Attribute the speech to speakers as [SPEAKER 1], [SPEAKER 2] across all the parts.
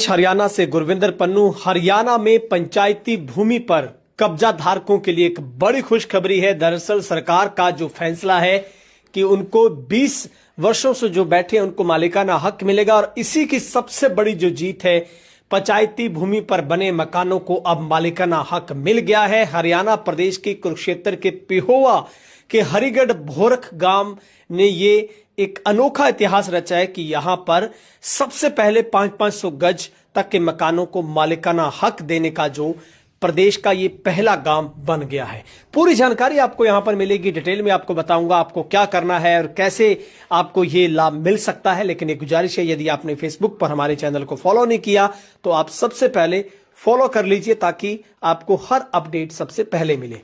[SPEAKER 1] सरपंच हरियाणा से गुरविंदर पन्नू। हरियाणा में पंचायती भूमि पर कब्जा धारकों के लिए एक बड़ी खुशखबरी है। दरअसल सरकार का जो फैसला है कि उनको 20 वर्षों से जो बैठे उनको मालिकाना हक मिलेगा, और इसी की सबसे बड़ी जो जीत है, पंचायती भूमि पर बने मकानों को अब मालिकाना हक मिल गया है। हरियाणा प्रदेश के कुरुक्षेत्र के पिहोवा के हरिगढ़ भोरख गांव ने ये एक अनोखा इतिहास रचा है कि यहां पर सबसे पहले 500 गज तक के मकानों को मालिकाना हक देने का जो प्रदेश का ये पहला गांव बन गया है। पूरी जानकारी आपको यहां पर मिलेगी, डिटेल में आपको बताऊंगा आपको क्या करना है और कैसे आपको ये लाभ मिल सकता है। लेकिन एक गुजारिश है, यदि आपने फेसबुक पर हमारे चैनल को फॉलो नहीं किया तो आप सबसे पहले फॉलो कर लीजिए ताकि आपको हर अपडेट सबसे पहले मिले।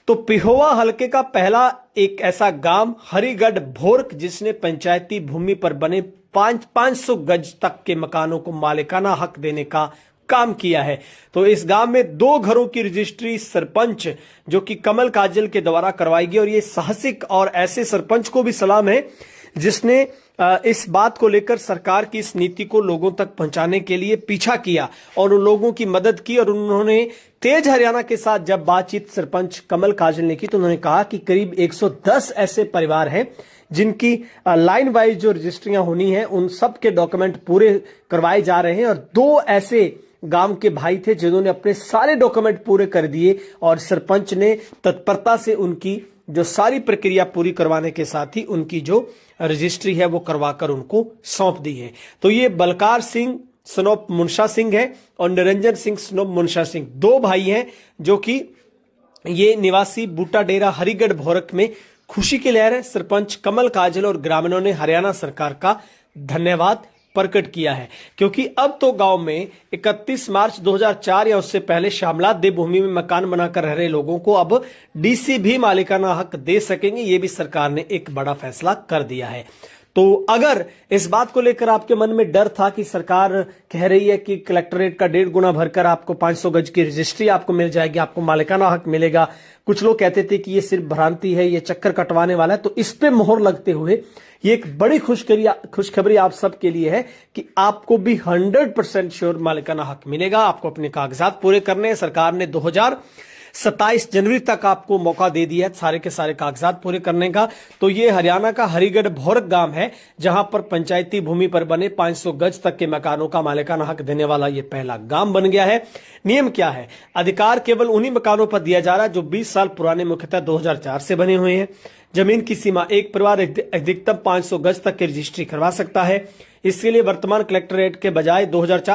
[SPEAKER 1] तो पिहोवा हलके का पहला एक ऐसा गांव हरिगढ़ भोरक जिसने पंचायती भूमि पर बने 500 गज तक के मकानों को मालिकाना हक देने का काम किया है। तो इस गांव में 2 घरों की रजिस्ट्री सरपंच जो कि कमल काजल के द्वारा करवाई गई, और ये साहसिक और ऐसे सरपंच को भी सलाम है जिसने इस बात को लेकर सरकार की इस नीति को लोगों तक पहुंचाने के लिए पीछा किया और उन लोगों की मदद की। और उन्होंने तेज हरियाणा के साथ जब बातचीत सरपंच कमल काजल ने की तो उन्होंने कहा कि करीब 110 ऐसे परिवार हैं जिनकी लाइन वाइज जो रजिस्ट्रियां होनी है उन सब के डॉक्यूमेंट पूरे करवाए जा रहे हैं, और 2 ऐसे गांव के भाई थे जिन्होंने अपने सारे डॉक्यूमेंट पूरे कर दिए और सरपंच ने तत्परता से उनकी जो सारी प्रक्रिया पूरी करवाने के साथ ही उनकी जो रजिस्ट्री है वो करवाकर उनको सौंप दी है। तो ये बलकार सिंह सनोप मुंशा सिंह है और निरंजन सिंह सनोप मुंशा सिंह 2 भाई हैं जो कि ये निवासी बूटा डेरा हरिगढ़ भोरक में खुशी की लहर है। सरपंच कमल काजल और ग्रामीणों ने हरियाणा सरकार का धन्यवाद प्रकट किया है, क्योंकि अब तो गांव में 31 मार्च 2004 या उससे पहले शामलात देवभूमि में मकान बनाकर रह रहे लोगों को अब डीसी भी मालिकाना हक दे सकेंगे। ये भी सरकार ने एक बड़ा फैसला कर दिया है। तो अगर इस बात को लेकर आपके मन में डर था कि सरकार कह रही है कि कलेक्टरेट का 1.5 गुना भरकर आपको 500 गज की रजिस्ट्री आपको मिल जाएगी, आपको मालिकाना हक मिलेगा, कुछ लोग कहते थे कि ये सिर्फ भ्रांति है, ये चक्कर कटवाने वाला है, तो इस पे मोहर लगते हुए ये एक बड़ी खुशखबरी आप सबके लिए है कि आपको भी 100% श्योर मालिकाना हक मिलेगा। आपको अपने कागजात पूरे करने हैं। सरकार ने 2027 जनवरी तक आपको मौका दे दिया है सारे के सारे कागजात पूरे करने का। तो ये हरियाणा का हरिगढ़ भोरक गांव है जहां पर पंचायती भूमि पर बने 500 गज तक के मकानों का मालिकाना हक देने वाला ये पहला गांव बन गया है। नियम क्या है? अधिकार केवल उन्हीं मकानों पर दिया जा रहा है जो 20 साल पुराने, मुख्यतः 2004 से बने हुए हैं। जमीन की सीमा एक परिवार अधिकतम 500 गज तक की रजिस्ट्री करवा सकता है। इसके लिए वर्तमान कलेक्टरेट के बजाय 2004